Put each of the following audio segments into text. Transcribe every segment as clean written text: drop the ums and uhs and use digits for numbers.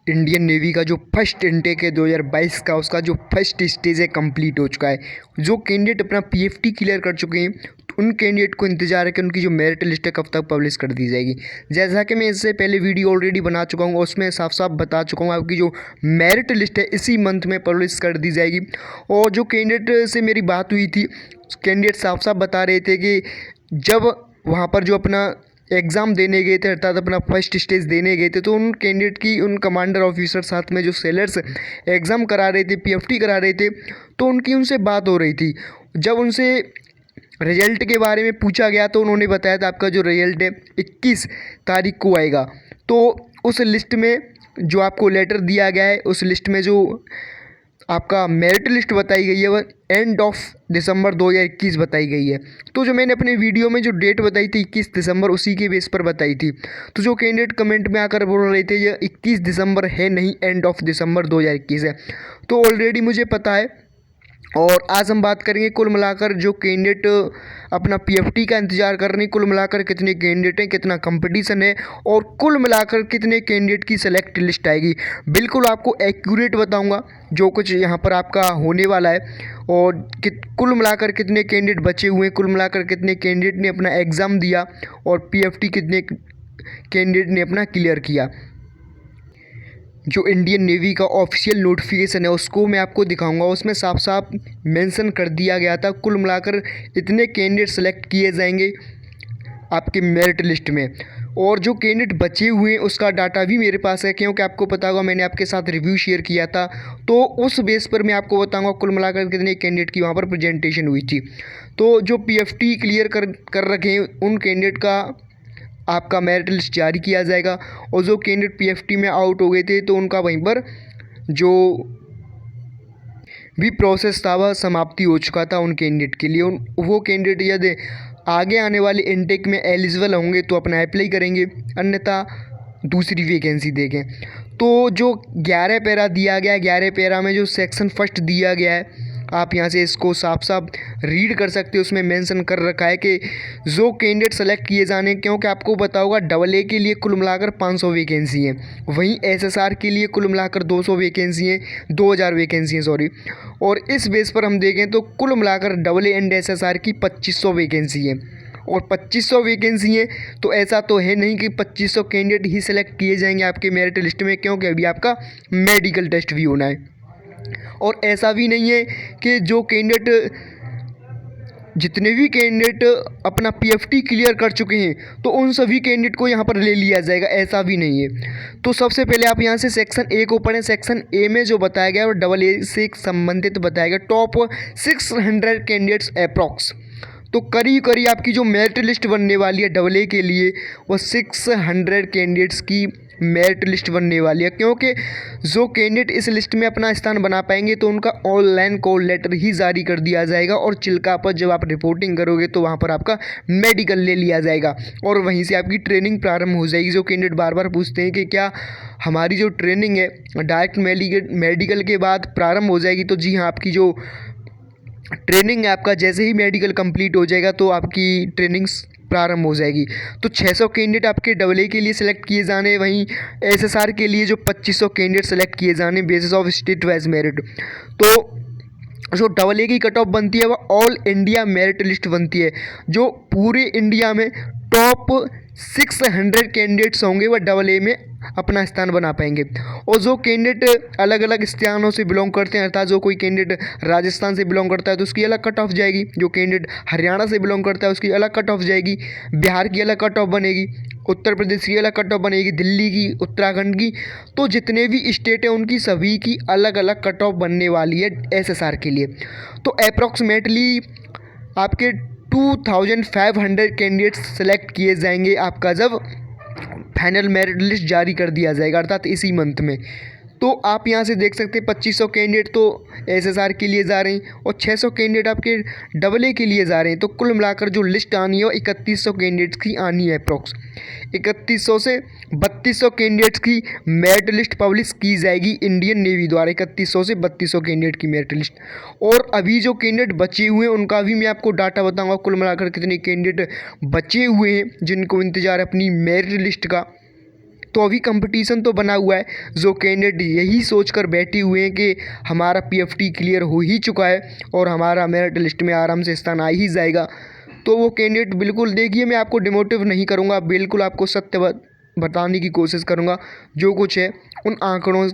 Indian navy का जो first intake है 2022 का, उसका जो फर्स्ट स्टेज है कंप्लीट हो चुका है। जो कैंडिडेट अपना पीएफटी क्लियर कर चुके हैं उन कैंडिडेट को इंतजार है कि उनकी जो मेरिट लिस्ट है कब तक पब्लिश कर दी जाएगी। जैसा कि मैं इससे पहले वीडियो ऑलरेडी बना चुका हूँ, उसमें साफ साफ बता चुका हूँ आपकी जो मेरिट लिस्ट है इसी मंथ में पब्लिश कर दी जाएगी। और जो कैंडिडेट से मेरी बात हुई थी, कैंडिडेट साफ साफ बता रहे थे कि जब वहाँ पर जो अपना एग्ज़ाम देने गए थे, अर्थात अपना फर्स्ट स्टेज देने गए थे, तो उन कैंडिडेट की उन कमांडर ऑफिसर साथ में जो सेलर्स एग्ज़ाम करा रहे थे, पीएफटी करा रहे थे, तो उनकी उनसे बात हो रही थी। जब उनसे रिजल्ट के बारे में पूछा गया तो उन्होंने बताया था आपका जो रिजल्ट है 21 तारीख को आएगा। तो उस लिस्ट में जो आपको लेटर दिया गया है, उस लिस्ट में जो आपका मेरिट लिस्ट बताई गई है वह एंड ऑफ दिसंबर 2021 बताई गई है। तो जो मैंने अपने वीडियो में जो डेट बताई थी 21 दिसंबर, उसी के बेस पर बताई थी। तो जो कैंडिडेट कमेंट में आकर बोल रहे थे ये 21 दिसंबर है, नहीं एंड ऑफ दिसंबर 2021 है, तो ऑलरेडी मुझे पता है। और आज हम बात करेंगे कुल मिलाकर जो कैंडिडेट अपना पीएफटी का इंतज़ार कर रहे हैं, कुल मिलाकर कितने कैंडिडेट हैं, कितना कंपटीशन है और कुल मिलाकर कितने कैंडिडेट की सेलेक्ट लिस्ट आएगी। बिल्कुल आपको एक्यूरेट बताऊंगा जो कुछ यहाँ पर आपका होने वाला है, और कुल मिलाकर कितने कैंडिडेट बचे हुए हैं, कुल मिलाकर कितने कैंडिडेट ने अपना एग्ज़ाम दिया और पीएफटी कितने कैंडिडेट ने अपना क्लियर किया। जो इंडियन नेवी का ऑफिशियल नोटिफिकेशन है उसको मैं आपको दिखाऊंगा। उसमें साफ साफ मेंशन कर दिया गया था कुल मिलाकर इतने कैंडिडेट सेलेक्ट किए जाएंगे आपके मेरिट लिस्ट में। और जो कैंडिडेट बचे हुए हैं उसका डाटा भी मेरे पास है, क्योंकि आपको पता होगा मैंने आपके साथ रिव्यू शेयर किया था, तो उस बेस पर मैं आपको बताऊंगा कुल मिलाकर कितने कैंडिडेट की वहाँ पर प्रेजेंटेशन हुई थी। तो जो पीएफटी क्लियर कर रखे हैं उन कैंडिडेट का आपका मेरिट लिस्ट जारी किया जाएगा। और जो कैंडिडेट पीएफटी में आउट हो गए थे तो उनका वहीं पर जो भी प्रोसेस था वह समाप्ति हो चुका था उन कैंडिडेट के लिए। वो कैंडिडेट यदि आगे आने वाले इनटेक में एलिजिबल होंगे तो अपना अप्लाई करेंगे, अन्यथा दूसरी वैकेंसी देखें। तो जो 11 पैरा दिया गया है, 11 पैरा में जो सेक्शन फर्स्ट दिया गया है, आप यहाँ से इसको साफ साफ रीड कर सकते हो। उसमें मेंशन कर रखा है कि जो कैंडिडेट सेलेक्ट किए जाने, क्योंकि आपको पता होगा AA के लिए कुल मिलाकर 500 वैकेंसी हैं, वहीं SSR के लिए कुल मिलाकर 200 वैकेंसी हैं, 2000 वैकेंसी हैं सॉरी। और इस बेस पर हम देखें तो कुल मिलाकर AA एंड SSR की 2500 वैकेंसी है। और 2500 वैकेंसी है तो ऐसा तो है नहीं कि 2500 कैंडिडेट ही सिलेक्ट किए जाएंगे आपके मेरिट लिस्ट में, क्योंकि अभी आपका मेडिकल टेस्ट भी होना है। और ऐसा भी नहीं है कि जो कैंडिडेट जितने भी कैंडिडेट अपना पीएफटी क्लियर कर चुके हैं तो उन सभी कैंडिडेट को यहाँ पर ले लिया जाएगा, ऐसा भी नहीं है। तो सबसे पहले आप यहाँ से सेक्शन ए को पढ़ें। सेक्शन ए में जो बताया गया है वो AA से संबंधित बताया गया, टॉप 600 कैंडिडेट्स अप्रॉक्स। तो करीब करीब आपकी जो मेरिट लिस्ट बनने वाली है AA के लिए वो 600 कैंडिडेट्स की मेरिट लिस्ट बनने वाली है, क्योंकि जो कैंडिडेट इस लिस्ट में अपना स्थान बना पाएंगे तो उनका ऑनलाइन कॉल लेटर ही जारी कर दिया जाएगा। और चिल्का पर जब आप रिपोर्टिंग करोगे तो वहाँ पर आपका मेडिकल ले लिया जाएगा और वहीं से आपकी ट्रेनिंग प्रारंभ हो जाएगी। जो कैंडिडेट बार बार पूछते हैं कि क्या हमारी जो ट्रेनिंग है डायरेक्ट मेडिकल के बाद प्रारंभ हो जाएगी, तो जी हाँ, आपकी जो ट्रेनिंग है आपका जैसे ही मेडिकल कंप्लीट हो जाएगा तो आपकी ट्रेनिंग प्रारंभ हो जाएगी। तो 600 कैंडिडेट आपके AA के लिए सिलेक्ट किए जाने, वहीं SSR के लिए जो 2500 कैंडिडेट सेलेक्ट किए जाने basis of state wise merit. तो जो AA की कट ऑफ बनती है वह ऑल इंडिया मेरिट लिस्ट बनती है। जो पूरे इंडिया में टॉप 600 कैंडिडेट्स होंगे वह AA में अपना स्थान बना पाएंगे। और जो कैंडिडेट अलग अलग स्थानों से बिलोंग करते हैं, अर्थात जो कोई कैंडिडेट राजस्थान से बिलोंग करता है तो उसकी अलग कट ऑफ जाएगी, जो कैंडिडेट हरियाणा से बिलोंग करता है उसकी अलग कट ऑफ जाएगी, बिहार की अलग कट ऑफ बनेगी, उत्तर प्रदेश की अलग कट ऑफ बनेगी, दिल्ली की, उत्तराखंड की। तो जितने भी स्टेट हैं उनकी सभी की अलग अलग कट ऑफ बनने वाली है SSR के लिए। तो अप्रॉक्सीमेटली आपके 2500 कैंडिडेट्स सेलेक्ट किए जाएंगे आपका जब फाइनल मेरिट लिस्ट जारी कर दिया जाएगा, अर्थात इसी मंथ में। तो आप यहाँ से देख सकते हैं 2500 कैंडिडेट तो SSR के लिए जा रहे हैं और 600 कैंडिडेट आपके AA के लिए जा रहे हैं। तो कुल मिलाकर जो लिस्ट आनी है वो 3100 कैंडिडेट्स की आनी है अप्रॉक्स। 3100 से 3200 कैंडिडेट्स की मेरिट लिस्ट पब्लिश की जाएगी इंडियन नेवी द्वारा, 3100 से 3200 कैंडिडेट की मेरिट लिस्ट। और अभी जो कैंडिडेट बचे हुए हैं उनका भी मैं आपको डाटा बताऊँगा, कुल मिलाकर कितने कैंडिडेट बचे हुए हैं जिनको इंतज़ार है अपनी मेरिट लिस्ट का। तो अभी कंपटीशन तो बना हुआ है, जो कैंडिडेट यही सोचकर बैठे हुए हैं कि हमारा पीएफटी क्लियर हो ही चुका है और हमारा मेरिट लिस्ट में आराम से स्थान आ ही जाएगा, तो वो कैंडिडेट बिल्कुल, देखिए मैं आपको डिमोटिव नहीं करूँगा, बिल्कुल आपको सत्य बताने की कोशिश करूँगा। जो कुछ है उन आंकड़ों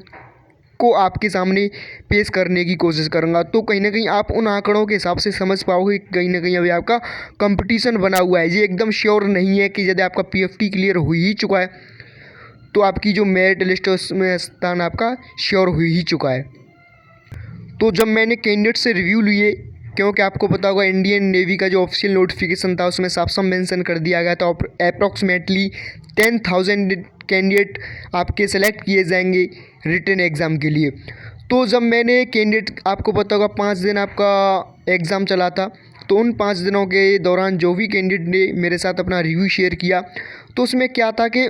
को आपके सामने पेश करने की कोशिश करूँगा, तो कहीं ना कहीं आप उन आंकड़ों के हिसाब से समझ पाओगे कि कहीं ना कहीं अभी आपका कंपटीशन बना हुआ है। ये एकदम श्योर नहीं है कि यदि आपका पीएफटी क्लियर हो ही चुका है तो आपकी जो मेरिट लिस्ट है उसमें स्थान आपका श्योर हो ही चुका है। तो जब मैंने कैंडिडेट से रिव्यू लिए, क्योंकि आपको पता होगा इंडियन नेवी का जो ऑफिशियल नोटिफिकेशन था उसमें साफ साफ मेंशन कर दिया गया था अप्रॉक्सीमेटली 10,000 कैंडिडेट आपके सेलेक्ट किए जाएंगे रिटन एग्ज़ाम के लिए। तो जब मैंने कैंडिडेट, आपको पता होगा 5 दिन आपका एग्ज़ाम चला था, तो उन 5 दिनों के दौरान जो भी कैंडिडेट ने मेरे साथ अपना रिव्यू शेयर किया, तो उसमें क्या था कि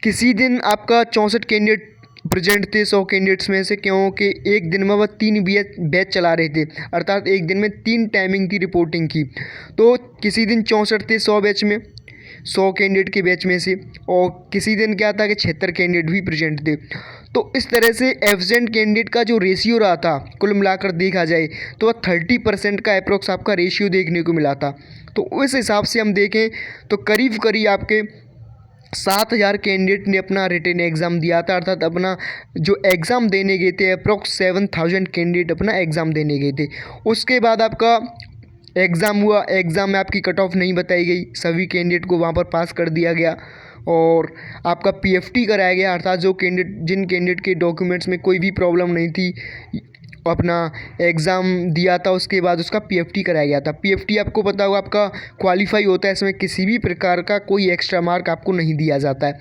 किसी दिन आपका 64 कैंडिडेट प्रेजेंट थे 100 कैंडिडेट्स में से, क्योंकि एक दिन में वह 3 बैच चला रहे थे, अर्थात एक दिन में 3 टाइमिंग थी रिपोर्टिंग की। तो किसी दिन 64 थे 100 बैच में, 100 कैंडिडेट के बैच में से, और किसी दिन क्या था कि 76 कैंडिडेट भी प्रेजेंट थे। तो इस तरह से एब्सेंट कैंडिडेट का जो रेशियो रहा था कुल मिलाकर देखा जाए तो वह 30% का अप्रोक्स आपका रेशियो देखने को मिला था। तो उस हिसाब से हम देखें तो करीब करीब आपके 7,000 कैंडिडेट ने अपना रिटन एग्ज़ाम दिया था, अर्थात अपना जो एग्ज़ाम देने गए थे अप्रॉक्स 7,000 कैंडिडेट अपना एग्ज़ाम देने गए थे। उसके बाद आपका एग्ज़ाम हुआ, एग्ज़ाम में आपकी कट ऑफ नहीं बताई गई, सभी कैंडिडेट को वहाँ पर पास कर दिया गया और आपका पीएफटी कराया गया, अर्थात जिन कैंडिडेट के डॉक्यूमेंट्स में कोई भी प्रॉब्लम नहीं थी, अपना एग्ज़ाम दिया था, उसके बाद उसका पीएफटी कराया गया था। पीएफटी आपको पता होगा आपका क्वालिफाई होता है, इसमें किसी भी प्रकार का कोई एक्स्ट्रा मार्क आपको नहीं दिया जाता है।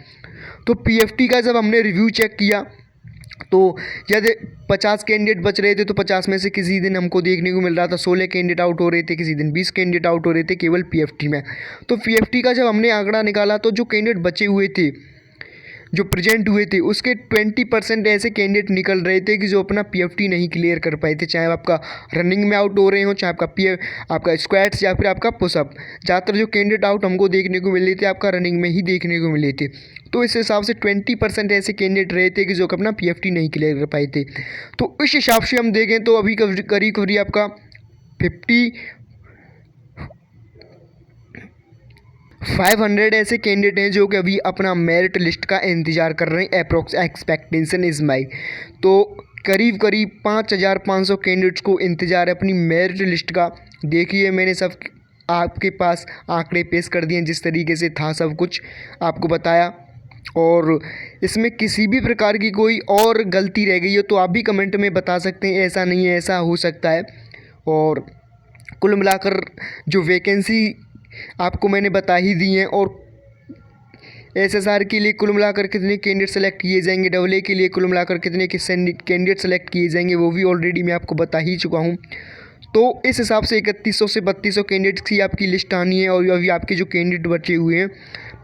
तो पीएफटी का जब हमने रिव्यू चेक किया तो यदि 50 कैंडिडेट बच रहे थे तो 50 में से किसी दिन हमको देखने को मिल रहा था 16 कैंडिडेट आउट हो रहे थे, किसी दिन 20 कैंडिडेट आउट हो रहे थे केवल पीएफटी में। तो पीएफटी का जब हमने आंकड़ा निकाला तो जो कैंडिडेट बचे हुए थे, जो प्रेजेंट हुए थे, उसके 20% ऐसे कैंडिडेट निकल रहे थे कि जो अपना पीएफटी नहीं क्लियर कर पाए थे, चाहे आपका रनिंग में आउट हो रहे हो, चाहे आपका स्क्वाट्स या फिर आपका पुशअप। ज़्यादातर जो कैंडिडेट आउट हमको देखने को मिले थे आपका रनिंग में ही देखने को मिले थे। तो इस हिसाब से 20% ऐसे कैंडिडेट रहे थे कि जो अपना पीएफटी नहीं क्लियर कर पाए थे। तो इस हिसाब से हम देखें तो अभी करीब करीब आपका 500 ऐसे कैंडिडेट हैं जो कि अभी अपना मेरिट लिस्ट का इंतज़ार कर रहे हैं। अप्रोक्स एक्सपेक्टेशन इज़ माई, तो करीब करीब 5,500 कैंडिडेट्स को इंतज़ार है अपनी मेरिट लिस्ट का। देखिए मैंने सब आपके पास आंकड़े पेश कर दिए, जिस तरीके से था सब कुछ आपको बताया, और इसमें किसी भी प्रकार की कोई और गलती रह गई हो तो आप भी कमेंट में बता सकते हैं, ऐसा नहीं है ऐसा हो सकता है। और कुल मिलाकर जो वैकेंसी आपको मैंने बता ही दी हैं, और एसएसआर के लिए कुल मिलाकर कितने कैंडिडेट सेलेक्ट किए जाएंगे, AA के लिए कुल मिलाकर कितने कैंडिडेट सेलेक्ट किए जाएंगे वो भी ऑलरेडी मैं आपको बता ही चुका हूँ। तो इस हिसाब से 3100 से 3200 कैंडिडेट्स की आपकी लिस्ट आनी है, और अभी आपके जो कैंडिडेट बचे हुए हैं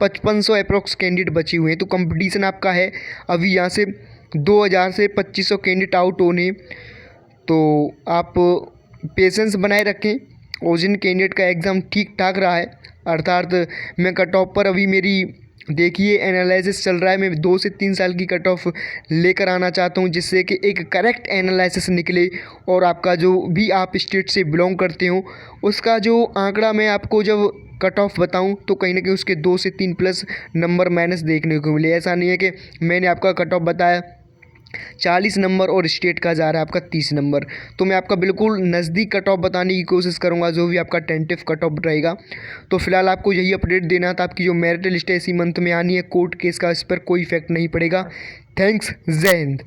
5500 अप्रॉक्स कैंडिडेट बचे हुए हैं। तो कंपटीशन आपका है अभी यहाँ से 2000 से 2500 कैंडिडेट आउट होने। तो आप पेशेंस बनाए रखें, और जिन कैंडिडेट का एग्ज़ाम ठीक ठाक रहा है, अर्थात मैं कट ऑफ पर अभी मेरी देखिए एनालिसिस चल रहा है, मैं 2 से 3 साल की कट ऑफ लेकर आना चाहता हूं, जिससे कि एक करेक्ट एनालिसिस निकले और आपका जो भी आप स्टेट से बिलोंग करते हो उसका जो आंकड़ा मैं आपको जब कट ऑफ बताऊं तो कहीं ना कहीं उसके 2 से 3 प्लस नंबर माइनस देखने को मिले। ऐसा नहीं है कि मैंने आपका कट ऑफ बताया 40 नंबर और स्टेट का जा रहा है आपका 30 नंबर, तो मैं आपका बिल्कुल नज़दीक कट ऑफ बताने की कोशिश करूंगा जो भी आपका टेंटिव कट ऑफ रहेगा। तो फिलहाल आपको यही अपडेट देना था। आपकी जो मेरिट लिस्ट है इसी मंथ में आनी है, कोर्ट केस का इस पर कोई इफेक्ट नहीं पड़ेगा। थैंक्स, जय हिंद।